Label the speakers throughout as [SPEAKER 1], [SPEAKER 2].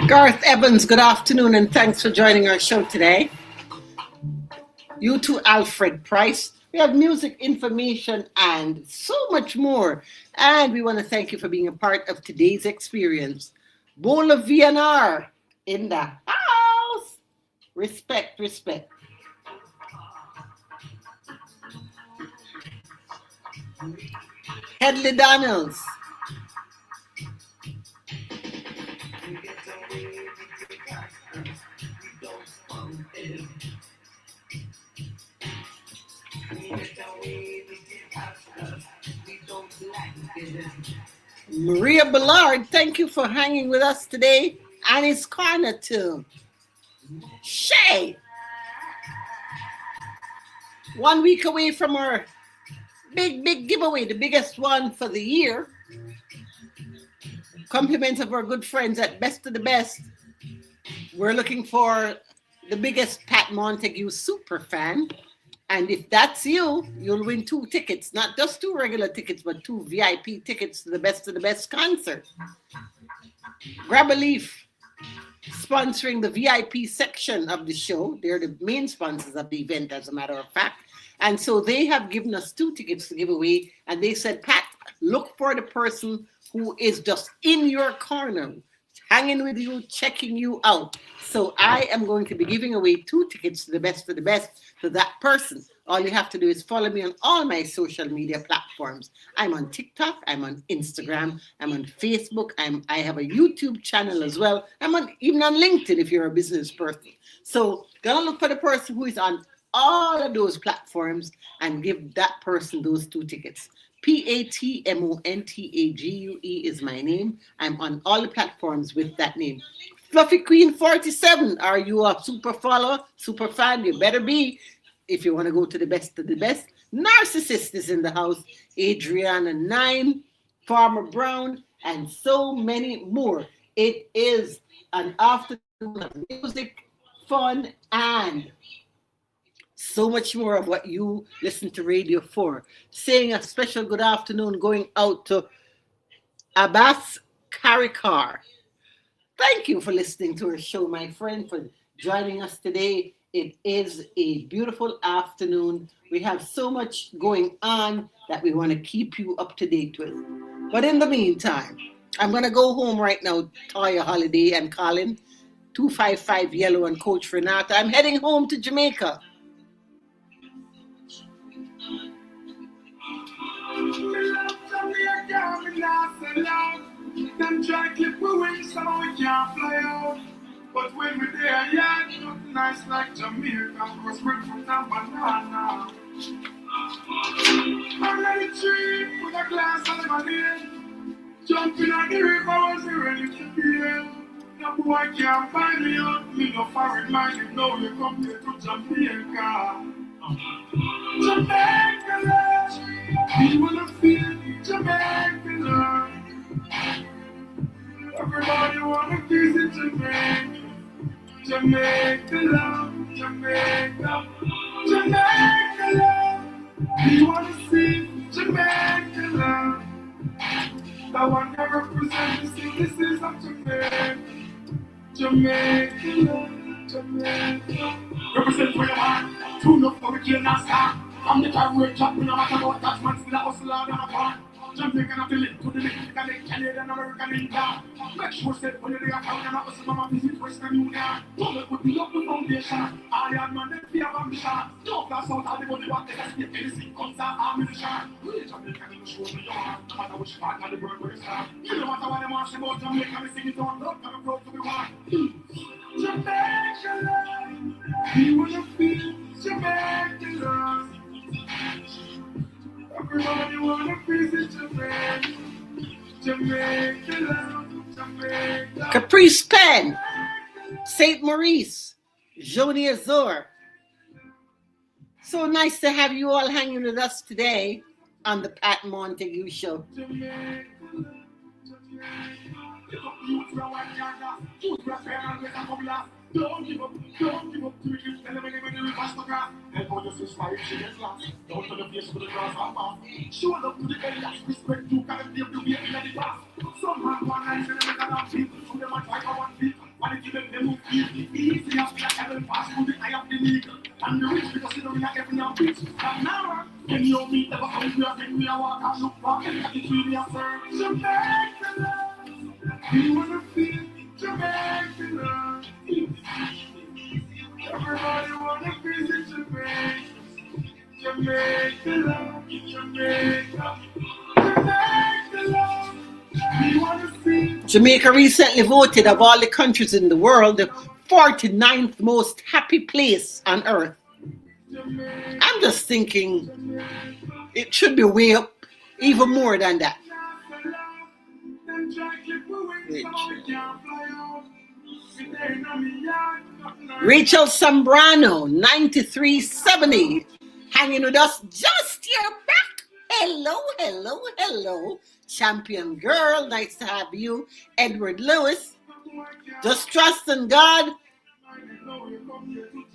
[SPEAKER 1] Garth Evans, good afternoon, and thanks for joining our show today. You too, Alfred Price. We have music, information, and so much more. And we want to thank you for being a part of today's experience. Bowl of VNR in the house. Respect, respect. Headley Daniels. Maria Ballard, thank you for hanging with us today. Annie's Corner too. Shay. 1 week away from our big giveaway, the biggest one for the year. Compliments of our good friends at Best of the Best. We're looking for the biggest Pat Montague super fan. And if that's you, you'll win 2 tickets, not just 2 regular tickets, but 2 VIP tickets to the Best of the Best concert. Grab a Leaf, sponsoring the VIP section of the show. They're the main sponsors of the event, as a matter of fact. And so they have given us 2 tickets to give away. And they said, Pat, look for the person who is just in your corner, hanging with you, checking you out. So I am going to be giving away 2 tickets to the Best of the Best to that person. All you have to do is follow me on all my social media platforms. I'm on TikTok, I'm on Instagram, I'm on Facebook, I have a YouTube channel as well. Even on LinkedIn if you're a business person. So gotta look for the person who is on all of those platforms and give that person those 2 tickets. PatMontague is my name. I'm on all the platforms with that name. Fluffy Queen 47, are you a super follower, super fan? You better be if you want to go to the Best of the Best. Narcissist is in the house. Adriana 9, Farmer Brown, and so many more. It is an afternoon of music, fun, and so much more of what you listen to radio for. Saying a special good afternoon going out to Abbas Karikar. Thank you for listening to our show, my friend, for joining us today. It is a beautiful afternoon. We have so much going on that we want to keep you up to date with. But in the meantime, I'm going to go home right now, Toya Holiday and Colin, 255 Yellow and Coach Renata. I'm heading home to Jamaica.
[SPEAKER 2] Them try to clip we wings, so we can't fly out. But when we're there, yeah, nothing nice like Jamaica. Cause we're from the banana. Under the tree with a glass of lemonade. Jumping on the river, was ready to be. No boy can't buy me out. Me no foreign mind, you know you come here to Jamaica. Jamaica love, we wanna feel Jamaica love. Everybody wanna visit Jamaica. Jamaica love, Jamaica, Jamaica love. We wanna see Jamaica love. That one that represents the citizens of Jamaica. Jamaica love, Jamaica. Represent for your heart, tune up for the kill and start. From the time we're chopping, no matter what attachments, still a hustle out on a part. Jamaican of the link to the Mexican, Canadian, American, India. Make sure that when you're there, I'm not a mama visit Western Union. Don't let me up the foundation. I am man, they fear ambition. Don't pass out all the money, what they can get anything comes out ammunition. We Jamaican, you show me your heart. No matter which part of the world where you start. You no matter what they want about Jamaica, we sing it on. Not coming proud to be one. Jamaica love, we wanna feel Jamaica love. Everybody wanna visit Jamaica, Jamaica love, Jamaica.
[SPEAKER 1] Caprice Pen. St. Maurice, Joni Azor. So nice to have you all hanging with us today on the Pat Montague Show.
[SPEAKER 2] Don't give up to it. Tell them when you pass the grass. Help out your sister if she gets lost. Don't turn the face to the grass and pass. Show love to the elders. Respect you can give the way in the past. Some man one night and they can have people. So them a try for one feet. When it give them move feet. Easy after that heaven pass through the eye of the legal. And the rich because you know we are every young bitch. And now, when you meet never come to us and we are walk and look back and get it really after. Jamaica love. You wanna feel Jamaica love. Everybody wanna visit Jamaica. Jamaica love, Jamaica, Jamaica love. We wanna see.
[SPEAKER 1] Jamaica recently voted of all the countries in the world the 49th most happy place on earth. I'm just thinking it should be way up, even more than that. Rachel Zambrano, 9370, hanging with us. Just your back. Hello, hello, hello. Champion girl, nice to have you. Edward Lewis, just trust in God.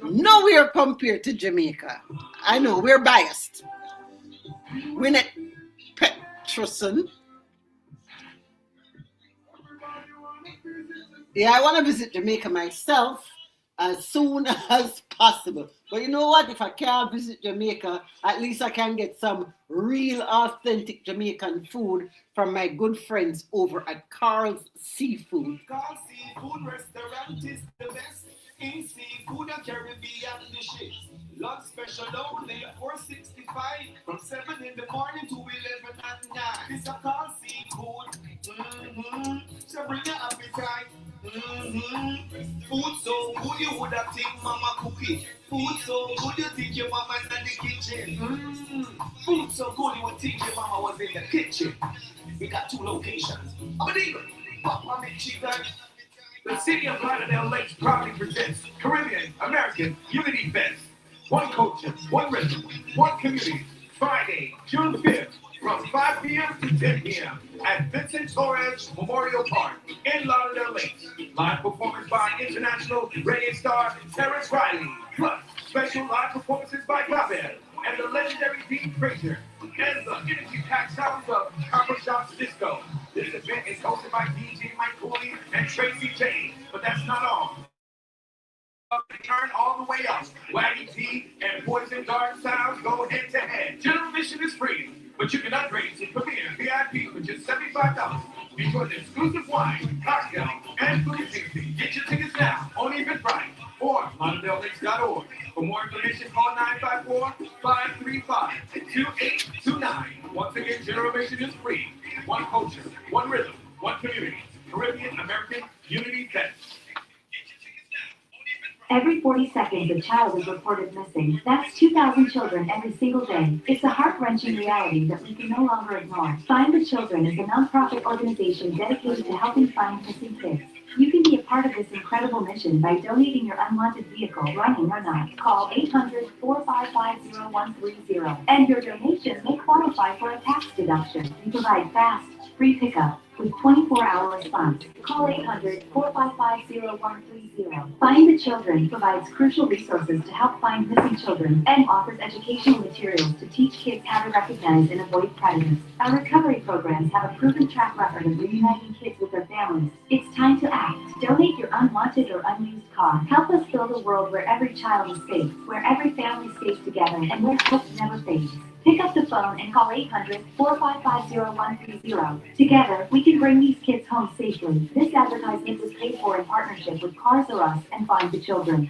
[SPEAKER 1] Nowhere compared to Jamaica. I know, we're biased. Winnet Peterson. Yeah, I want to visit Jamaica myself as soon as possible. But you know what? If I can't visit Jamaica, at least I can get some real authentic Jamaican food from my good friends over at Carl's Seafood.
[SPEAKER 2] Carl's Seafood Restaurant is the best in seafood and Caribbean dishes. Lunch special only at $4.65 from 7 in the morning to 11 at night. It's a Carl's Seafood. So bring your appetite. Food so good you would have think mama cook it. Food so good you think your mama is in the kitchen. Food so good you would think your mama was in the kitchen. We got 2 locations. Abadigo, Papa Chicken. The city of Lauderdale Lakes proudly presents Caribbean American Unity Fest. One culture, one rhythm, one community. Friday, June 5th, from 5 p.m. to 10 p.m. at Vincent Torres Memorial Park in Lauderdale Lakes. Live performance by international reggae star Terrence Riley, plus special live performances by Clabed and the legendary Dean Frazier, and the energy-packed sounds of Copper Shops Disco. This event is hosted by DJ Mike Cooley and Tracy James, but that's not all. Turn all the way up. Waggy T and Poison Dark Sounds go head to head. General admission is free, but you can upgrade to Premier VIP for just $75. Enjoy the exclusive wine, cocktail, and food tasting. Get your tickets now on Eventbrite or LauderdaleLakes.org. For more information, call 954-535-2829. Once again, general admission is free. One culture, one rhythm, one community. Caribbean American Unity Fest.
[SPEAKER 3] Every 40 seconds, a child is reported missing. That's 2,000 children every single day. It's a heart-wrenching reality that we can no longer ignore. Find the Children is a nonprofit organization dedicated to helping find missing kids. You can be a part of this incredible mission by donating your unwanted vehicle, running or not. Call 800-455-0130, and your donation may qualify for a tax deduction. We provide fast, free pickup with 24-hour response. Call 800-455-0130. Find the Children provides crucial resources to help find missing children and offers educational materials to teach kids how to recognize and avoid predators. Our recovery programs have a proven track record of reuniting kids with their families. It's time to act. Donate your unwanted or unused car. Help us build a world where every child is safe, where every family stays together, and where hope never fades. Pick up the phone and call 800-455-0130. Together, we can bring these kids home safely. This advertisement was paid for in partnership with Cars R Us and Find the Children.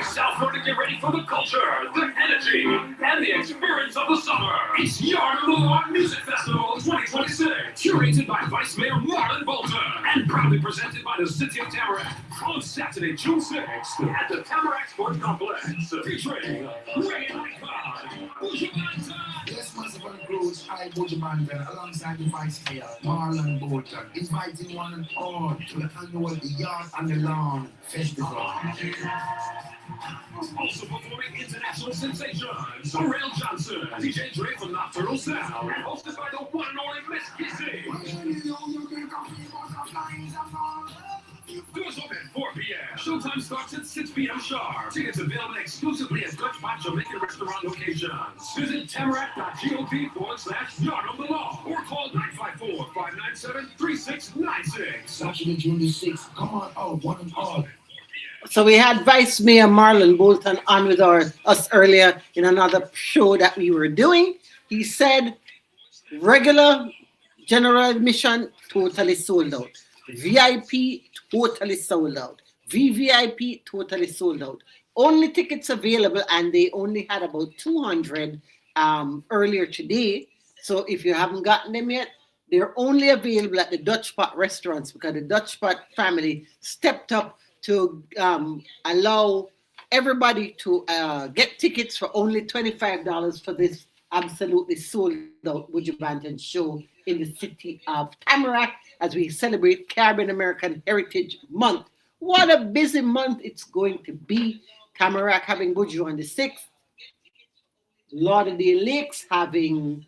[SPEAKER 4] South Florida, get ready for the culture, the energy, and the experience of the summer. It's Yard of the Lawn Music Festival 2026. curated by Vice Mayor Marlon Bolton, and proudly presented by the City of Tamarack on Saturday, June 6th at the Tamarack Sports Complex, featuring reggae icon Buju Banton.
[SPEAKER 2] Yes, Massive and Cruise, I, Buju Banton, alongside the Vice Mayor, Marlon Bolton, inviting one and all to the annual Yard and the Lawn Festival.
[SPEAKER 4] Also performing international sensations, Pharrell Johnson, DJ Dre from Nocturnal Sound, and hosted by the one and only Miss Kissy. Doors open at 4 p.m. Showtime starts at 6 p.m. sharp. Tickets available exclusively at Dutch Pot Jamaican restaurant locations. Visit tamarack.gop/Yard on the Law or call 954-597-3696.
[SPEAKER 2] Saturday, June the 6th, come on out, one and all.
[SPEAKER 1] So we had Vice Mayor Marlon Bolton on with us earlier in another show that we were doing. He said regular general admission totally sold out. VIP totally sold out. VVIP totally sold out. Only tickets available, and they only had about 200 earlier today. So if you haven't gotten them yet, they're only available at the Dutch Pot restaurants because the Dutch Pot family stepped up to allow everybody to get tickets for only $25 for this absolutely sold out Buju Banton show in the city of Tamarack as we celebrate Caribbean American Heritage Month. What a busy month it's going to be. Tamarack having Buju on the 6th. Lauderdale Lakes having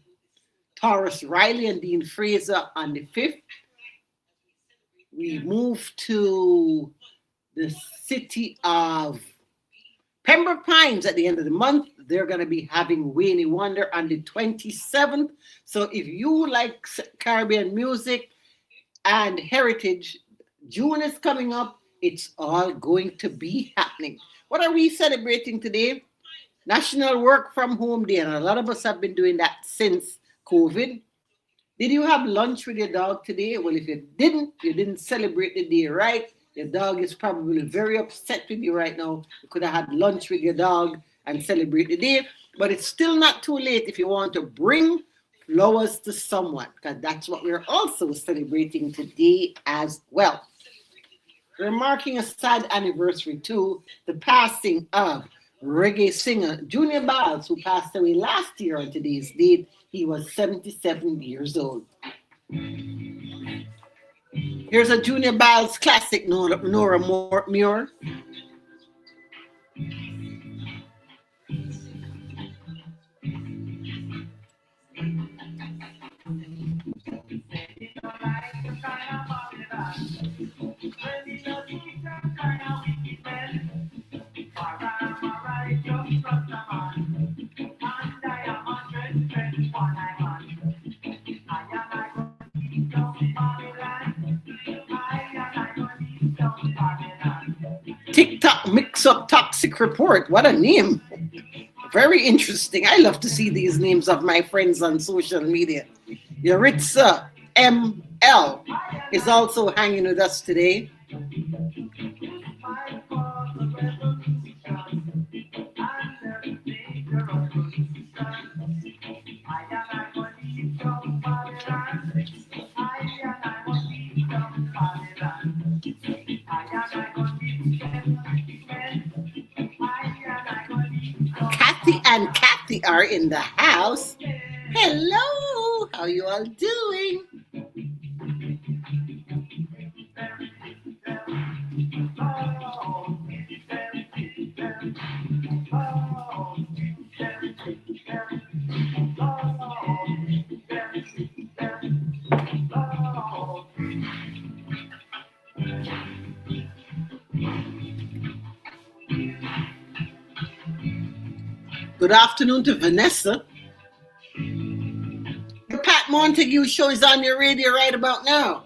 [SPEAKER 1] Taurus Riley and Dean Fraser on the 5th. We move to the city of Pembroke Pines at the end of the month. They're going to be having Wayne Wonder on the 27th. So if you like Caribbean music and heritage, June is coming up. It's all going to be happening. What are we celebrating today? National Work from Home Day. And a lot of us have been doing that since COVID. Did you have lunch with your dog today? Well, if you didn't celebrate the day right. Your dog is probably very upset with you right now. You could have had lunch with your dog and celebrate the day. But it's still not too late if you want to bring flowers to someone, because that's what we're also celebrating today as well. We're marking a sad anniversary too, the passing of reggae singer Junior Biles, who passed away last year on today's date. He was 77 years old. Here's a Junior Biles classic, Nora Muir. TikTok mix-up toxic report. What a name. Very interesting. I love to see these names of my friends on social media. Yaritza ML is also hanging with us today. Kathy and Kathy are in the house. Hello, how you all doing? Good afternoon to Vanessa. The Pat Montague show is on your radio right about now.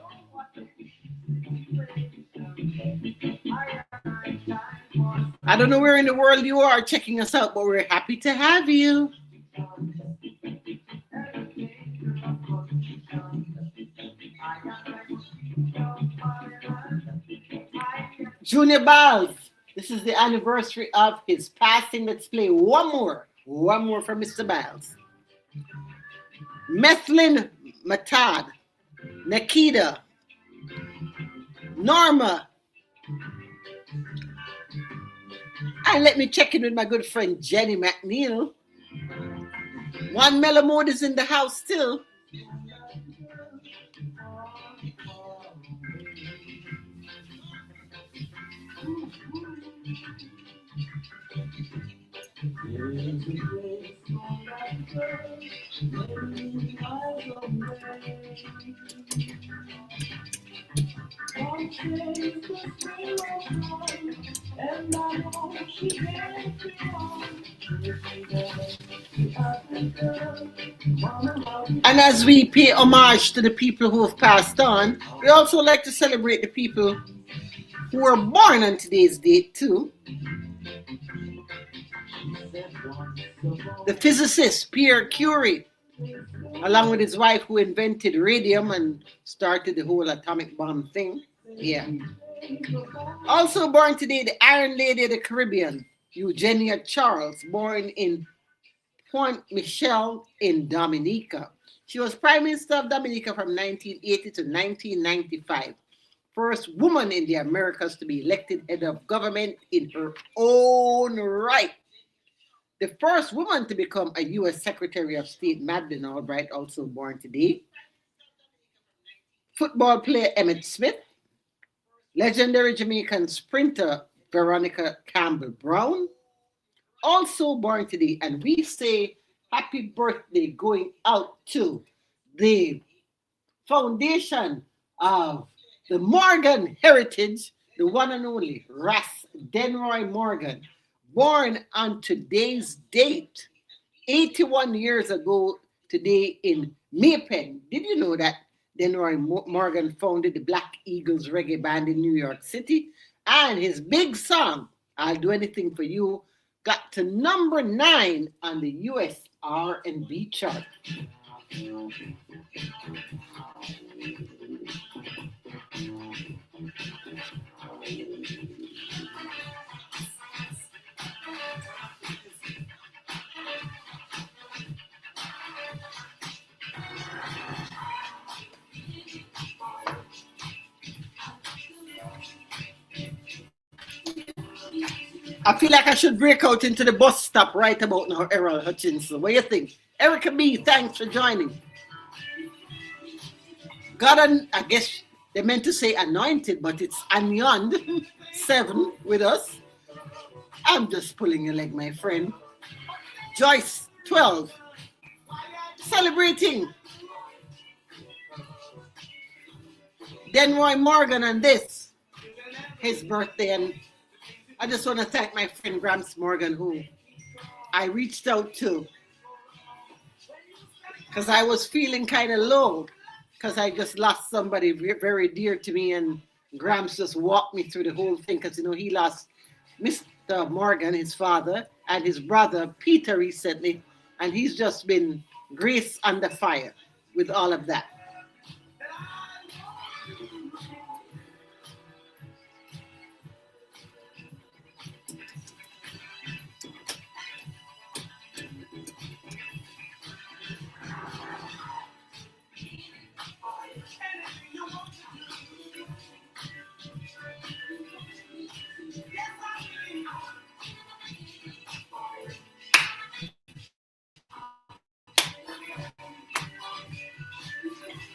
[SPEAKER 1] I don't know where in the world you are checking us out, but we're happy to have you. Junior Biles. This is the anniversary of his passing. Let's play one more for Mr. Biles. Methlin Matad Nikita, Norma, and let me check in with my good friend Jenny McNeil. One Mellow Mode is in the house still. And as we pay homage to the people who have passed on, we also like to celebrate the people who were born on today's date too. The physicist Pierre Curie, along with his wife who invented radium and started the whole atomic bomb thing. Yeah. Also born today, the Iron Lady of the Caribbean, Eugenia Charles, born in Point Michel in Dominica. She was Prime Minister of Dominica from 1980 to 1995. First woman in the Americas to be elected head of government in her own right. The first woman to become a U.S. Secretary of State, Madeleine Albright, also born today. Football player Emmett Smith. Legendary Jamaican sprinter Veronica Campbell Brown, also born today. And we say happy birthday going out to the foundation of the Morgan heritage, the one and only Ras Denroy Morgan, born on today's date, 81 years ago today in Maypen. Did you know that Denroy Morgan founded the Black Eagles reggae band in New York City? And his big song, I'll Do Anything For You, got to number 9 on the US R&B chart. I feel like I should break out into the bus stop right about now, Errol Hutchinson. What do you think? Erica B, thanks for joining. God, I guess they meant to say anointed, but it's Anyond 7 with us. I'm just pulling your leg, my friend. Joyce 12, celebrating Denroy Morgan and this, his birthday. And I just want to thank my friend Gramps Morgan, who I reached out to because I was feeling kind of low because I just lost somebody very dear to me, and Gramps just walked me through the whole thing because, you know, he lost Mr. Morgan, his father, and his brother Peter recently, and he's just been grace under fire with all of that.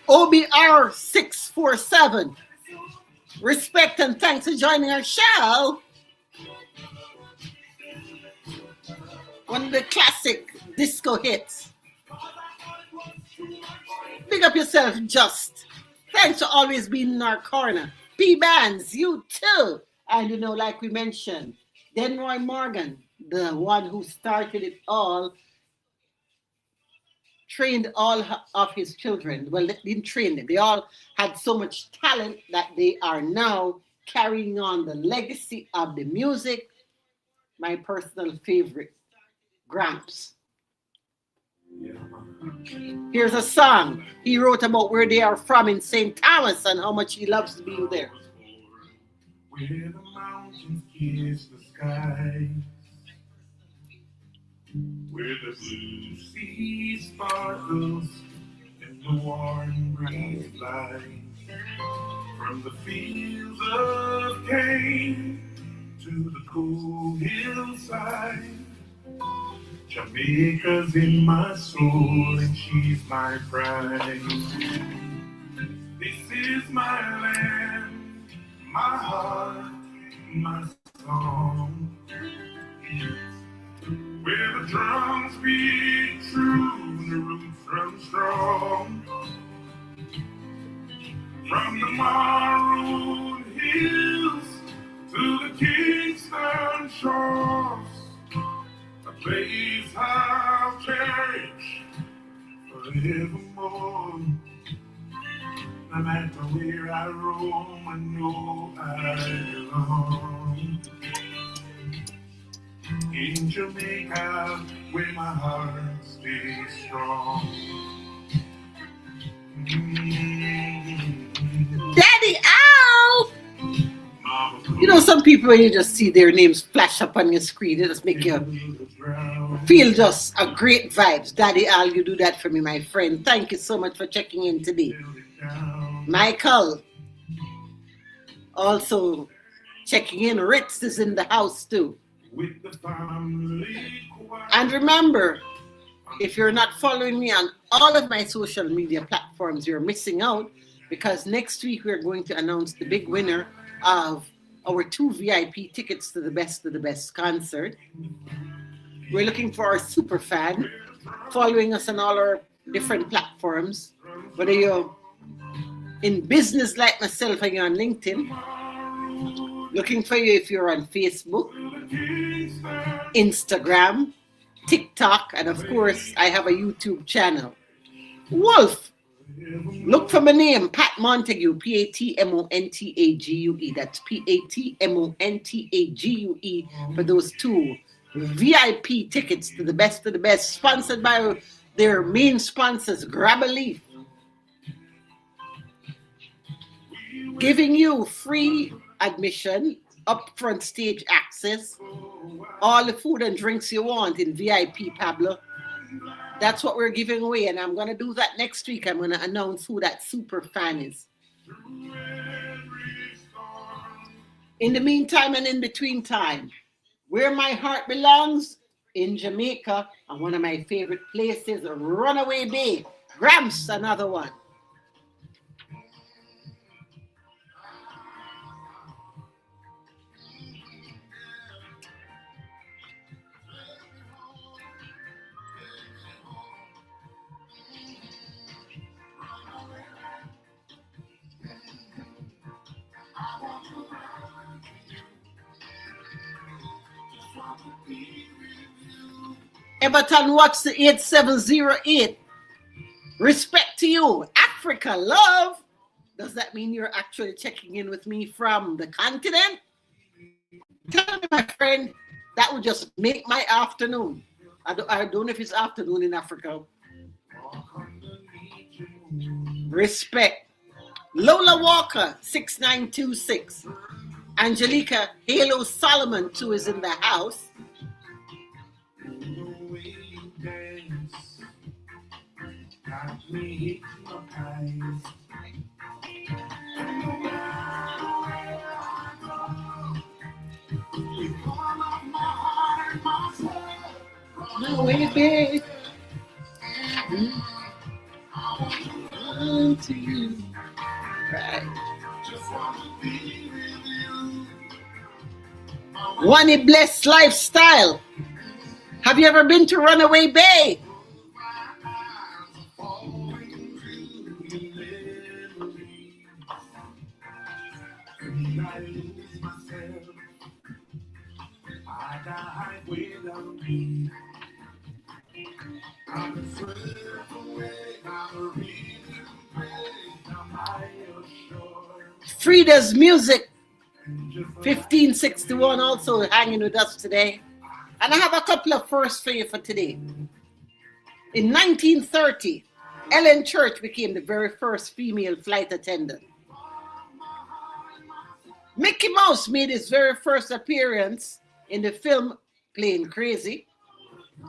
[SPEAKER 1] OBR 647. Respect and thanks for joining our show. One of the classic disco hits. Big up yourself, Just. Thanks for always being in our corner. P-Bands, you too. And you know, like we mentioned, Denroy Morgan, the one who started it all, trained all of his children. Well, they didn't train them. They all had so much talent that they are now carrying on the legacy of the music. My personal favorite, Gramps. Here's a song he wrote about where they are from in St. Thomas and how much he loves being there.
[SPEAKER 2] Where the mountains kiss the sky, where the blue sea sparkles and the warm breeze flies from the fields of cane to the cool hillside. Jamaica's in my soul and she's my pride. This is my land, my heart, my song, where the drums beat true, the roots run strong. From the Maroon Hills to the Kingston shores, a place I'll cherish forevermore. No matter where I roam, I know I belong. In Jamaica, where my heart stays strong.
[SPEAKER 1] Daddy Al! You know, some people, when you just see their names flash up on your screen, it just make you feel just a great vibes. Daddy Al, you do that for me, my friend. Thank you so much for checking in today. Michael, also checking in. Ritz is in the house too. And remember, if you're not following me on all of my social media platforms, you're missing out, because next week we're going to announce the big winner of our 2 VIP tickets to the Best of the Best concert. We're looking for our super fan following us on all our different platforms, whether you're in business like myself and you're on LinkedIn. Looking for you if you're on Facebook, Instagram, TikTok, and of course, I have a YouTube channel. Wolf, look for my name, Pat Montague, Patmontague. That's Patmontague for those 2 VIP tickets to the Best of the Best, sponsored by their main sponsors, Grab a Leaf, giving you free admission, upfront stage access, all the food and drinks you want in VIP, Pablo. That's what we're giving away, and I'm going to do that next week. I'm going to announce who that super fan is. In the meantime and in between time, where my heart belongs, in Jamaica, and one of my favorite places, Runaway Bay. Gramps, another one. Everton, what's the 8708? Respect to you. Africa, love. Does that mean you're actually checking in with me from the continent? Tell me, my friend, that would just make my afternoon. I don't know if it's afternoon in Africa. Respect. Lola Walker, 6926. Angelica Halo Solomon, too, is in the house. No way, babe. To you. Right. One blessed lifestyle. Have you ever been to Runaway Bay? Frida's Music 1561 also hanging with us today. And I have a couple of firsts for you for today. In 1930, Ellen Church became the very first female flight attendant. Mickey Mouse made his very first appearance in the film Playing Crazy.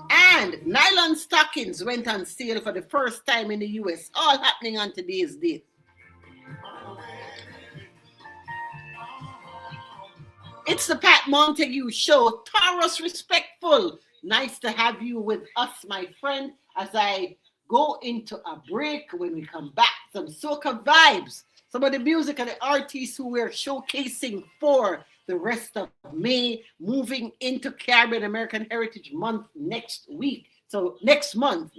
[SPEAKER 1] And nylon stockings went on sale for the first time in the US, all happening on today's date. It's the Pat Montague Show. Taurus Respectful. Nice to have you with us, my friend, as I go into a break. When we come back, some soca vibes. Some of the music and the artists who we're showcasing for the rest of May, moving into Caribbean American Heritage Month next week. So next month.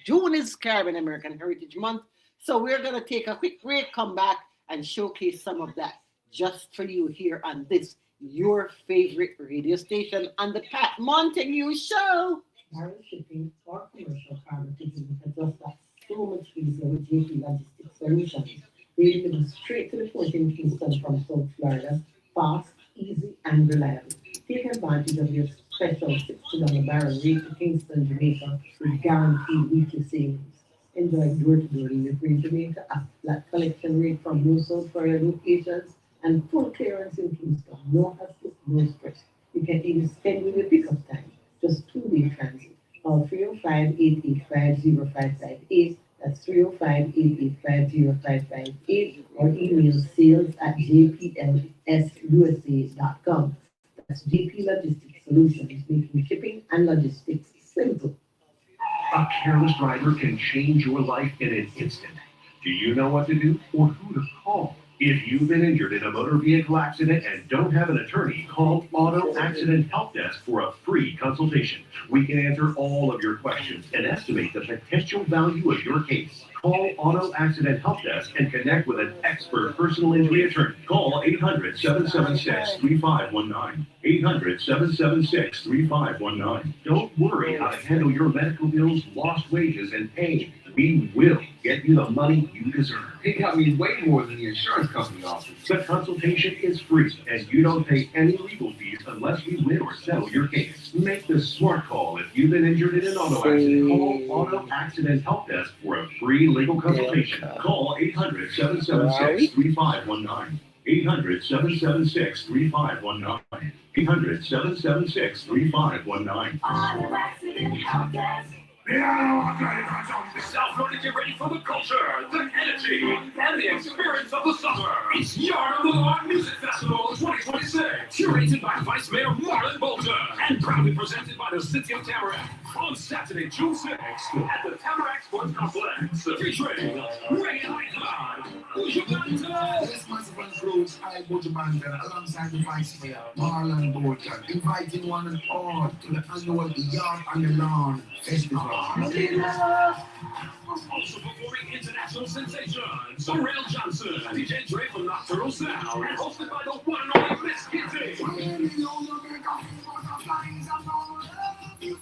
[SPEAKER 1] June is Caribbean American Heritage Month. So we're going to take a quick break, come back, and showcase some of that just for you here on this, your favorite radio station, on the Pat Montague Show.
[SPEAKER 5] Direct shipping or commercial cargo ticketing has just got so much easier with JP Logistics Solutions. We deliver straight to the port in Kingston from South Florida, fast, easy, and reliable. Take advantage of your special $60 barrel rate to Kingston, Jamaica with guaranteed weekly savings. Enjoy door-to-door delivery in Jamaica at flat collection rate from most South Florida locations and full clearance in Kingston. No hassle, no stress. You can even spend with your pickup time. Just 2-day transit. Call 305-885-0558. That's 305-885-0558. Or email sales@jplsusa.com. That's JP Logistics Solutions, making shipping and logistics simple.
[SPEAKER 4] A careless driver can change your life in an instant. Do you know what to do or who to call? If you've been injured in a motor vehicle accident and don't have an attorney, call Auto Accident Help Desk for a free consultation. We can answer all of your questions and estimate the potential value of your case. Call Auto Accident Help Desk and connect with an expert personal injury attorney. Call 800-776-3519. 800-776-3519. Don't worry how to handle your medical bills, lost wages, and pain. We will get you the money you deserve.
[SPEAKER 6] He got me way more than the insurance company offers.
[SPEAKER 4] The consultation is free, and you don't pay any legal fees unless we win or settle your case. Make the smart call if you've been injured in an auto accident. Call Auto Accident Help Desk for a free legal consultation. Call 800-776-3519. 800-776-3519. 800-776-3519.
[SPEAKER 2] Auto Accident Help Desk.
[SPEAKER 4] South Florida, get ready for the culture, the energy, and the experience of the summer. It's Yard of the Law Music Festival 2026, curated by Vice Mayor Marlon Bolter, and proudly presented by the City of Tamarack on Saturday, June 6th at the Tamarack Sports Complex, featuring Ray Icon, Ujibanda.
[SPEAKER 6] This massive and close, I Ujibanda, alongside the Vice Mayor Marlon Bolton, inviting one and all to the annual Yard on the Lawn Festival.
[SPEAKER 4] Also performing international sensations, Sorrel Johnson, DJ Dre from Nocturnal Sound, and hosted by the one and only Miss Kitty.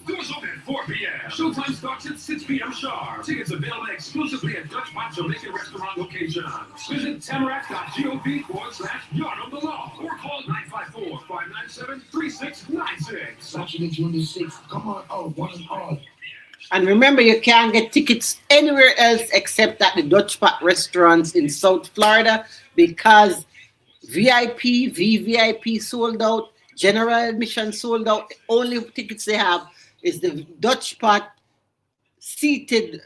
[SPEAKER 4] Doors open at 4 p.m. Showtime starts at 6 p.m. sharp. Tickets available exclusively at Dutch Pot Jamaican restaurant locations. Visit tamarack.gov/Yard of the Law or call 954-597-3696.
[SPEAKER 6] Saturday, June the 6th. Come on out, one and all.
[SPEAKER 1] And remember, you can't get tickets anywhere else except at the Dutch Pot restaurants in South Florida because VIP, VVIP sold out, general admission sold out. The only tickets they have is the Dutch Pot seated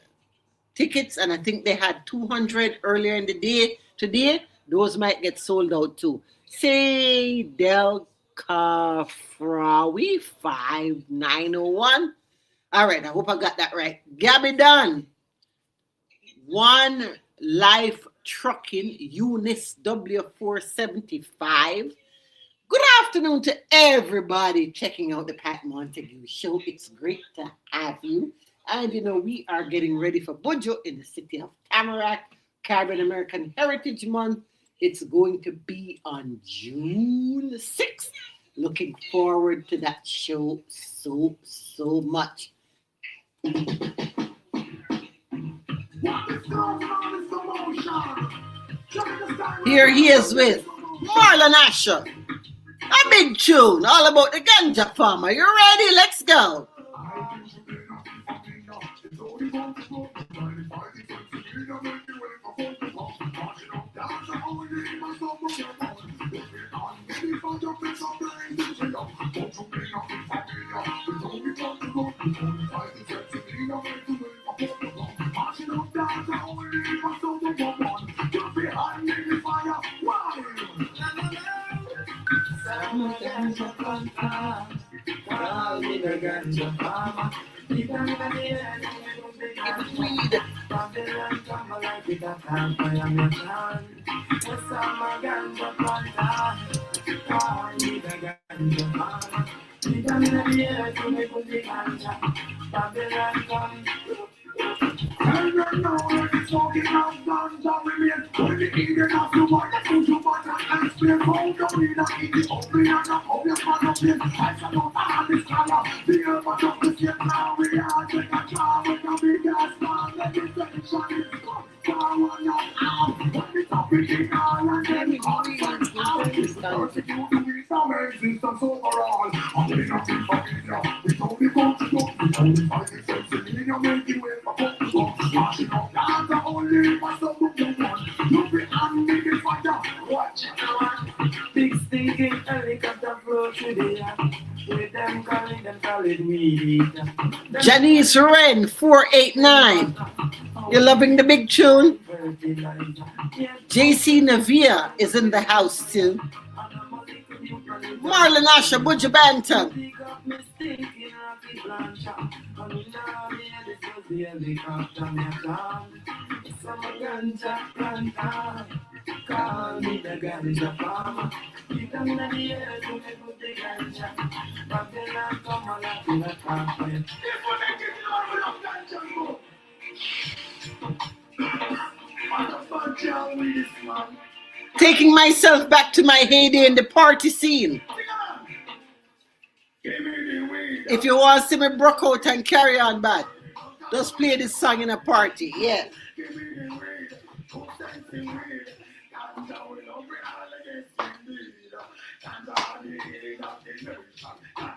[SPEAKER 1] tickets, and I think they had 200 earlier in the day. Today, those might get sold out too. Say Del Cafrawi 5901. All right, I hope I got that right. Gabby Dunn, One Life Trucking, Eunice W475. Good afternoon to everybody checking out the Pat Montague Show. It's great to have you. And you know, we are getting ready for Bujo in the city of Tamarack, Caribbean American Heritage Month. It's going to be on June 6th. Looking forward to that show so much. Here he is with Marlon Asher. A big tune all about the ganja farmer. You ready? Let's go.
[SPEAKER 2] Don't Big stinking helicopter flow through the air. With them calling weed.
[SPEAKER 1] Janice Ren 489. You're loving the big tune? JC Navia is in the house too. Marlon Asha Buja Bantam.
[SPEAKER 2] Call me the ganja farmer. You come in the air to make good the ganja. Babylon come on up in the carpet. If we make it normal of ganja, go. What a bunch of with this man.
[SPEAKER 1] Taking myself back to my heyday in the party scene. If you want to see me broke out and carry on bad, just play this song in a party. Yeah.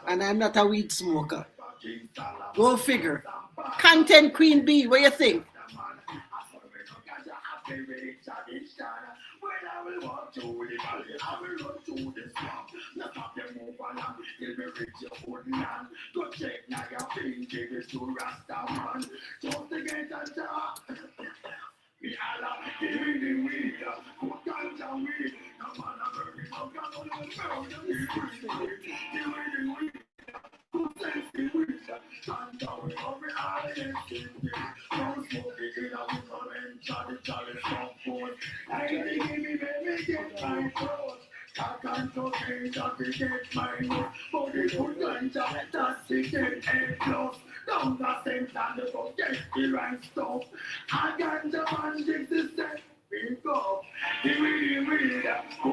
[SPEAKER 1] And I'm not a weed smoker. Go figure. Content Queen B, what you think?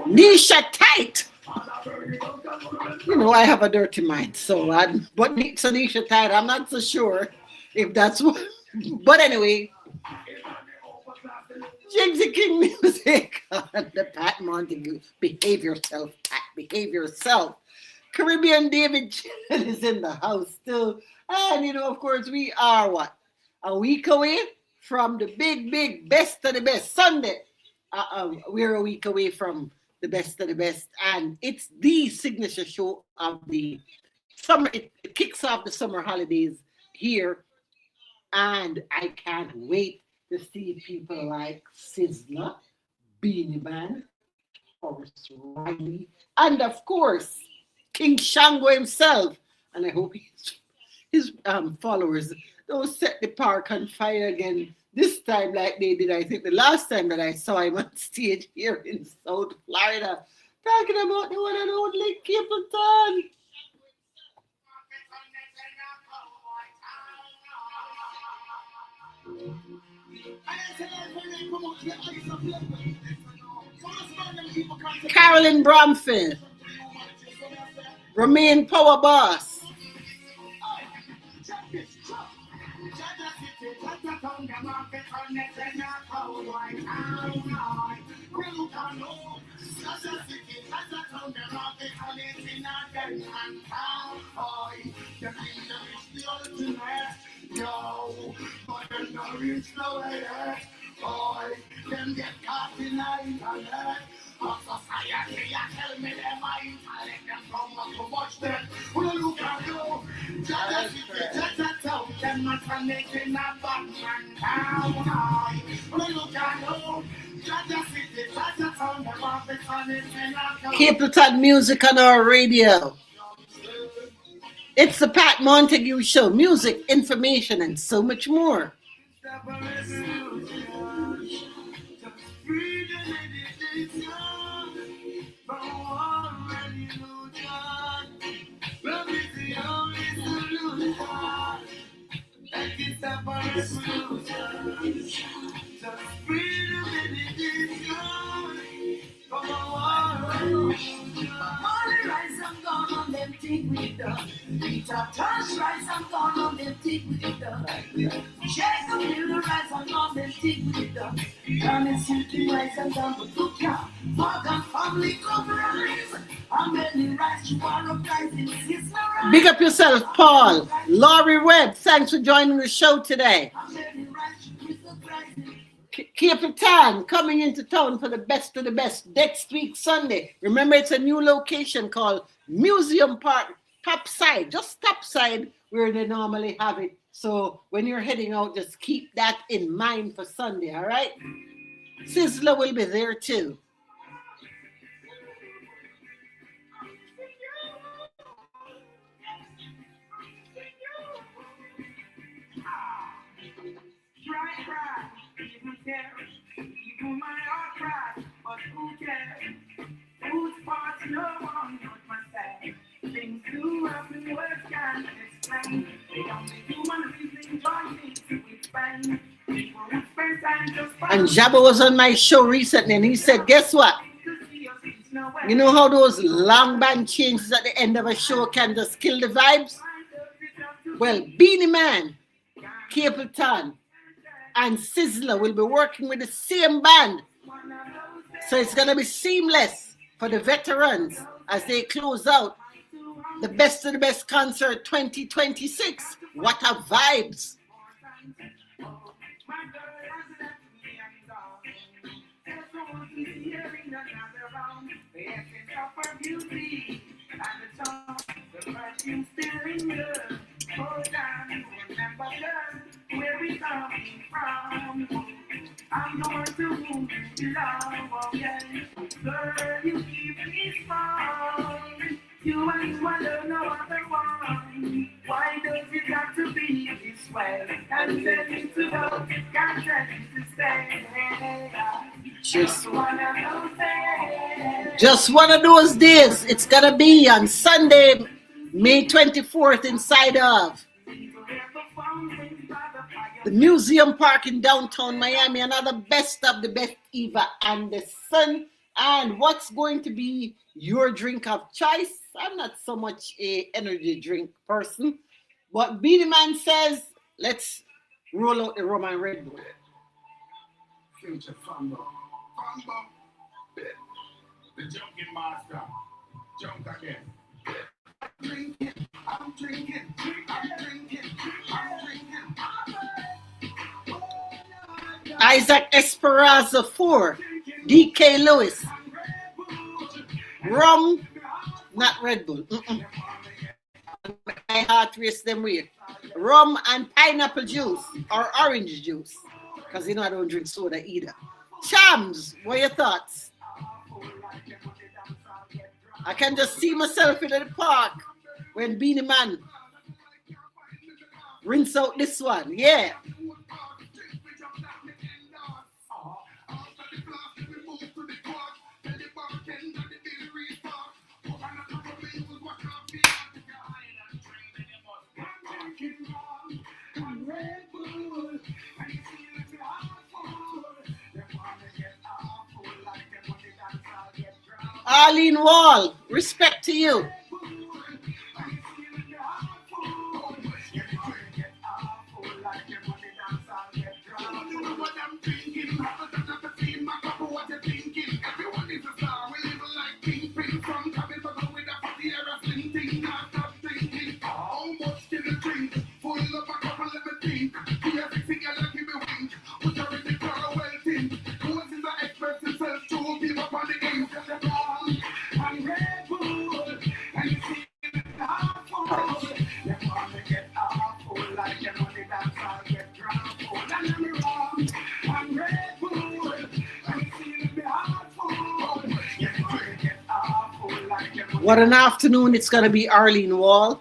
[SPEAKER 1] Nisha tight. You know, I have a dirty mind, so what needs a Nisha tight? I'm not so sure if that's what. But anyway, Jigsy King music on the Pat Montague. Behave yourself, Pat. Behave yourself. Caribbean David Chan is in the house still. And, you know, of course, we are what? A week away from the big best of the best Sunday. We're a week away from the best of the best. And it's the signature show of the summer. It kicks off the summer holidays here. And I can't wait to see people like Sizzler, Beanie Man, Forrest Riley, and of course, King Shango himself. And I hope his followers don't set the park on fire again this time like they did, I think, the last time that I saw him on stage here in South Florida, talking about the one and only Capleton. Carolyn Bromfield, Romaine Power Boss.
[SPEAKER 2] Them get caught in the internet. Society, tell me them I let them come up to watch them. Look at you, them not connecting a Batman town. When you look at home, Georgia City, Georgia Town, the office on it in a
[SPEAKER 1] Capleton music on our radio. It's the Pat Montague Show. Music, information, and so much more.
[SPEAKER 2] Touch rice and gone on them tick with it done. Shake the little rice and on them tick with it done. Down in silky rice and down the food car. Morgan family coverings. How many rice you want to guys in Sister rice?
[SPEAKER 1] Big up yourself, Paul. Laurie Webb, thanks for joining the show today.
[SPEAKER 2] How many rice you with the price in?
[SPEAKER 1] Capleton coming into town for the best of the best next week, Sunday. Remember, it's a new location called Museum Park. Topside, just topside where they normally have it. So when you're heading out, just keep that in mind for Sunday, all right? Sizzler will be there too.
[SPEAKER 2] Cry, even care, even my heart cry, but who cares? Whose parts no one but myself. Things do happen, words can't explain. The only human reason join me to explain. People who spend time just
[SPEAKER 1] And Jabba was on my show recently and he said, guess what? You know how those long band changes at the end of a show can just kill the vibes? Well, Beanie Man, Capleton, and Sizzler will be working with the same band. So it's going to be seamless for the veterans as they close out the best of the best concert 2026. What a vibes.
[SPEAKER 2] Where we coming from? I'm going to move you love again. Girl, you keep me strong. You ain't swallow no other one. Why does it have to be this way? Can't tell you to go, can't tell you to stay.
[SPEAKER 1] Just one of those days. It's gonna be on Sunday, May 24th, inside of the Museum Park in downtown Miami. Another best of the best, Eva Anderson. And what's going to be your drink of choice? I'm not so much a energy drink person, but Beanie Man says, let's roll out the rum and Red Bull.
[SPEAKER 6] Future Fambo. The junkie master. Junk again. I'm drinking.
[SPEAKER 1] Isaac Esperanza 4, DK Lewis, rum, not Red Bull. My heart race them weird. Rum and pineapple juice or orange juice, because you know I don't drink soda either. Chams, what are your thoughts? I can just see myself in the park when Beanie Man rinse out this one. Yeah. Arlene Wall, respect to you. What an afternoon it's going to be, Arlene Wall.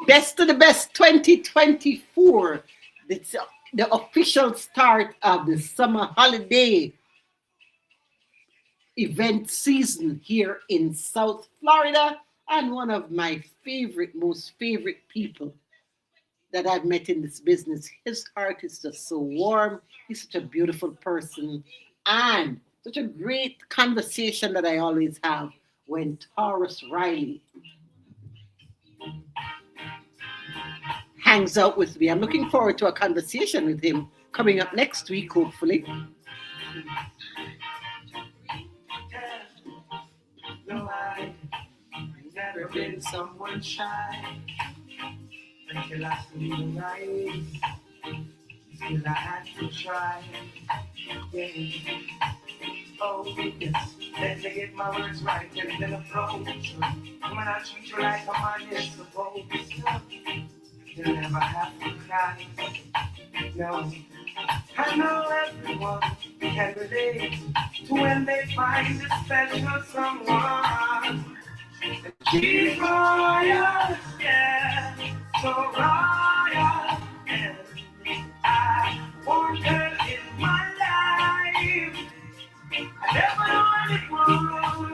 [SPEAKER 1] Best of the Best 2024. It's the official start of the summer holiday event season here in South Florida. And one of my most favorite people that I've met in this business. His heart is just so warm. He's such a beautiful person. And such a great conversation that I always have when Taurus Riley hangs out with me. I'm looking forward to a conversation with him coming up next week, hopefully.
[SPEAKER 2] No, I've never been someone shy until I see the light. Still, I had to try. Yeah. Oh, yes. Let me get my words right and then approach. When I treat you like a man, you're supposed to. You'll never have to cry. No. I know everyone can relate to when they find a special someone. She's royal, yeah, so royal, and I want her in my life. I never knew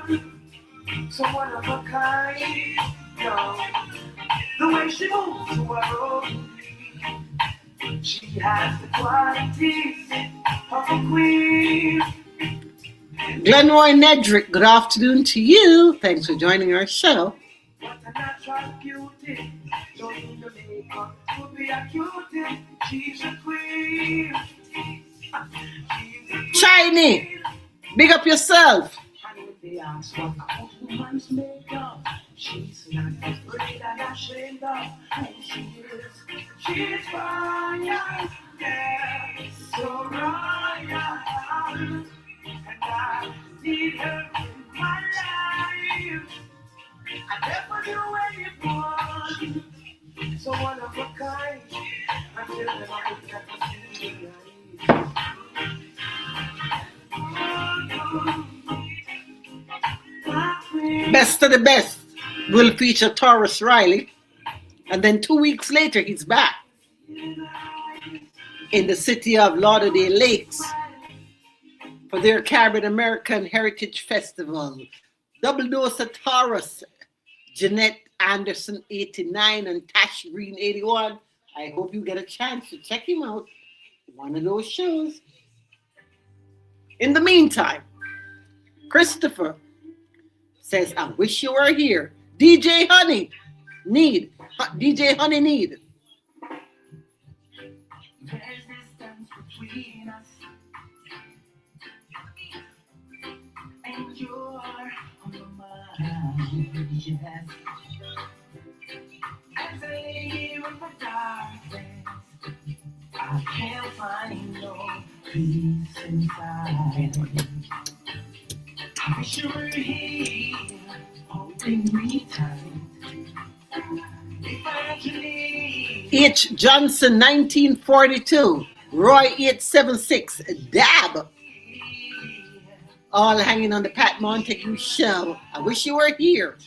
[SPEAKER 2] anyone so one of a kind. No, the way she moves to her own. She has the qualities of a queen.
[SPEAKER 1] Glenroy Nedrick, good afternoon to you. Thanks for joining our show.
[SPEAKER 2] What a natural beauty. Don't need the makeup to be a cutie. She's a queen. She's a queen.
[SPEAKER 1] Shiny, big up yourself.
[SPEAKER 2] And when they ask what a woman's makeup, she's not afraid and ashamed of who she is. She's royal, yeah, so royal. And I need her in my life. I never knew anyone so one of a kind. Until the night that I see the eyes.
[SPEAKER 1] Best of the Best will feature Taurus Riley. And then 2 weeks later, he's back in the city of Lauderdale Lakes for their Caribbean American Heritage Festival. Double dose of Taurus, Jeanette Anderson 89 and Tash Green 81. I hope you get a chance to check him out. One of those shows. In the meantime, Christopher says, I wish you were here. DJ Honey Need. DJ Honey Need.
[SPEAKER 2] There's distance between us, and you're on my mind, yes. As I lay here in the darkness, I can't find no peace inside. I wish you were here, holding me tight. If I actually
[SPEAKER 1] H. Johnson 1942. Roy 876. Dab. All hanging on the Pat Montague show. I wish you were here.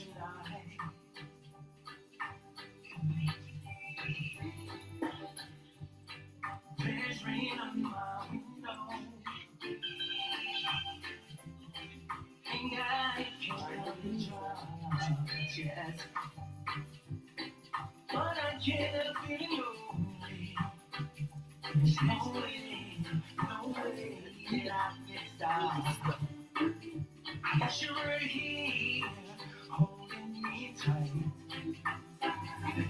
[SPEAKER 2] there's rain on my window, and I can't be dry, yes. But I can't feel lonely. There's no way that I can stop. I wish you were here, holding me tight.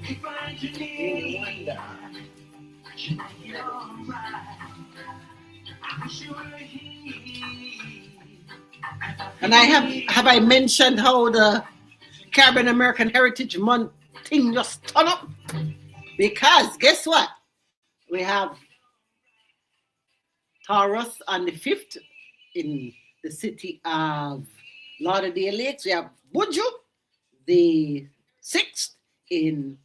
[SPEAKER 2] If I could need you, you're right. I wish you were here.
[SPEAKER 1] And have I mentioned how the Caribbean American Heritage Month thing just turned up? Because guess what? We have Taurus on the 5th in the city of Lauderdale Lakes. We have Buju the 6th in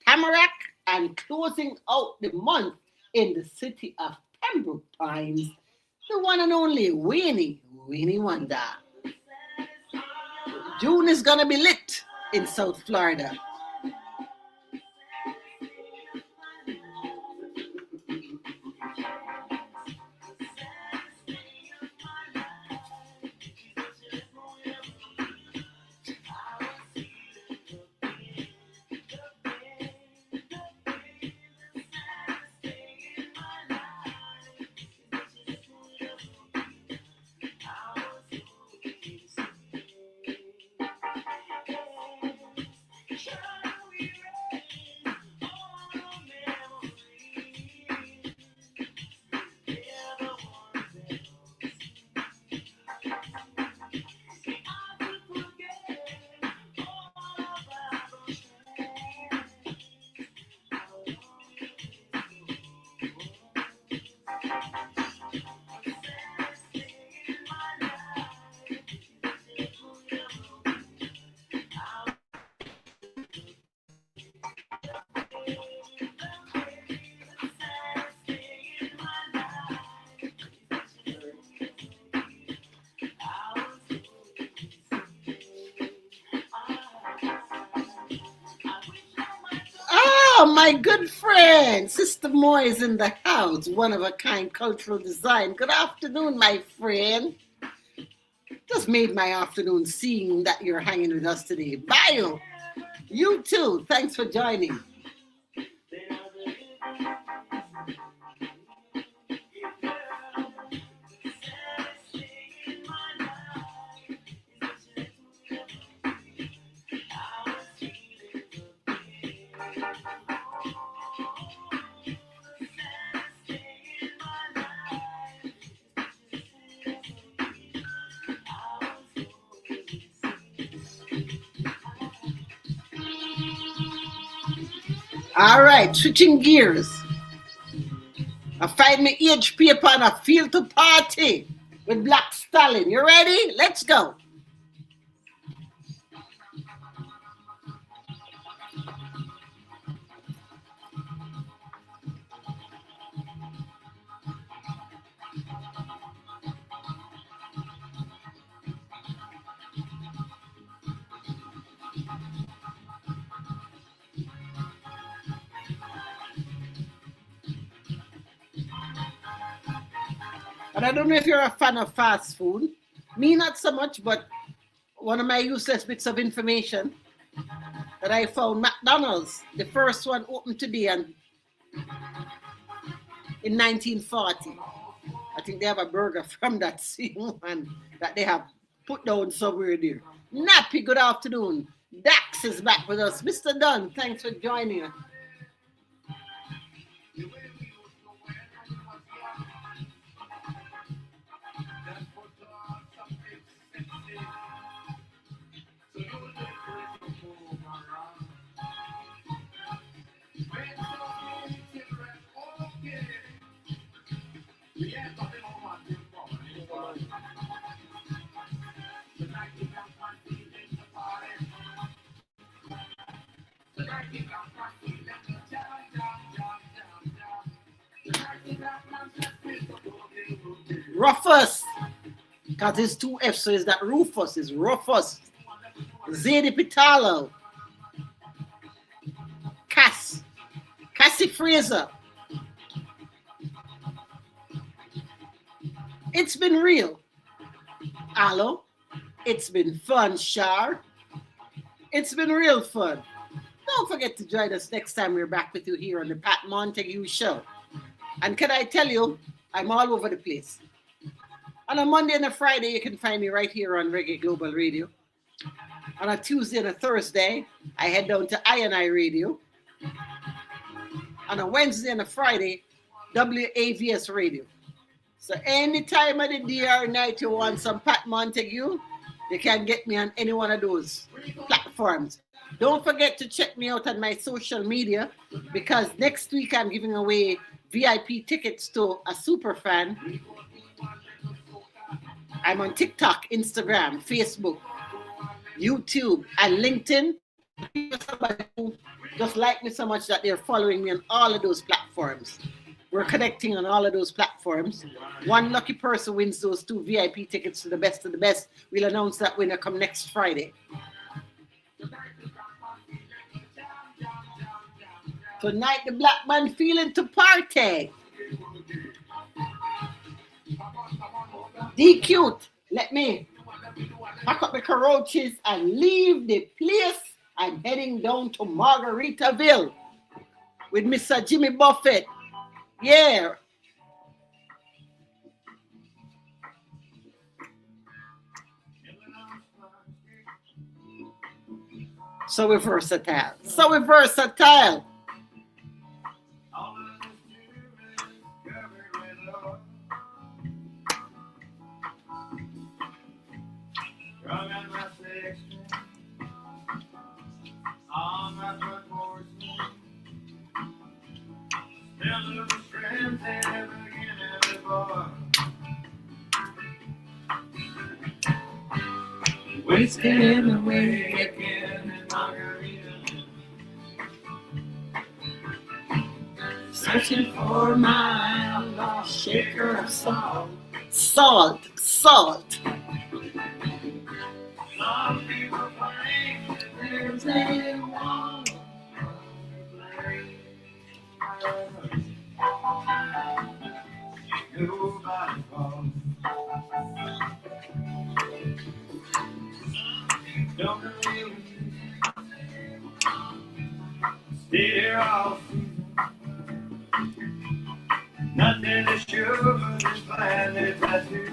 [SPEAKER 1] Tamarack, and closing out the month in the city of Pembroke Pines, the one and only Winnie Wonder. June is gonna be lit in South Florida. Oh, my good friend, Sister Moy is in the house. One of a kind cultural design. Good afternoon, my friend. Just made my afternoon seeing that you're hanging with us today. Bio, you too. Thanks for joining. All right, switching gears. I find my age paper and I feel to party with Black Stallion. You ready? Let's go. And I don't know if you're a fan of fast food. Me, not so much, but one of my useless bits of information that I found, McDonald's, the first one opened today and in 1940. I think they have a burger from that same one that they have put down somewhere there. Nappy, good afternoon. Dax is back with us. Mr. Dunn, thanks for joining us. Rufus, because it's two F's, so it's that Rufus, is Rufus. Zadie Pitalo. Cassie Fraser. It's been real. Alo, it's been fun, Shar. It's been real fun. Don't forget to join us next time we're back with you here on the Pat Montague Show. And can I tell you, I'm all over the place. On a Monday and a Friday, you can find me right here on Reggae Global Radio. On a Tuesday and a Thursday, I head down to I&I Radio. On a Wednesday and a Friday, WAVS Radio. So any time of the day or night you want some Pat Montague, you can get me on any one of those platforms. Don't forget to check me out on my social media, because next week I'm giving away VIP tickets to a super fan. I'm on TikTok, Instagram, Facebook, YouTube, and LinkedIn. Somebody who just like me so much that they're following me on all of those platforms. We're connecting on all of those platforms. One lucky person wins those 2 VIP tickets to the best of the best. We'll announce that winner come next Friday. Tonight the black man feeling to party. D-Cute, let me pack up the roaches and leave the place. I'm heading down to Margaritaville with Mr. Jimmy Buffett. Yeah. So we're versatile. So we're versatile.
[SPEAKER 2] On my front porch, still little friends ever again every boy. Wasting away again in Margarita, searching for my lost shaker of salt.
[SPEAKER 1] Salt, salt.
[SPEAKER 2] Some people claim that there's a wall. Nobody falls. Don't believe stay here all season. Nothing is sure but this planet tattoo.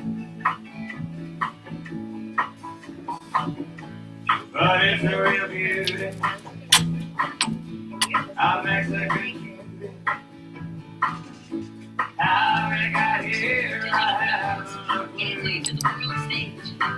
[SPEAKER 2] But it's a real beauty. Our Mexican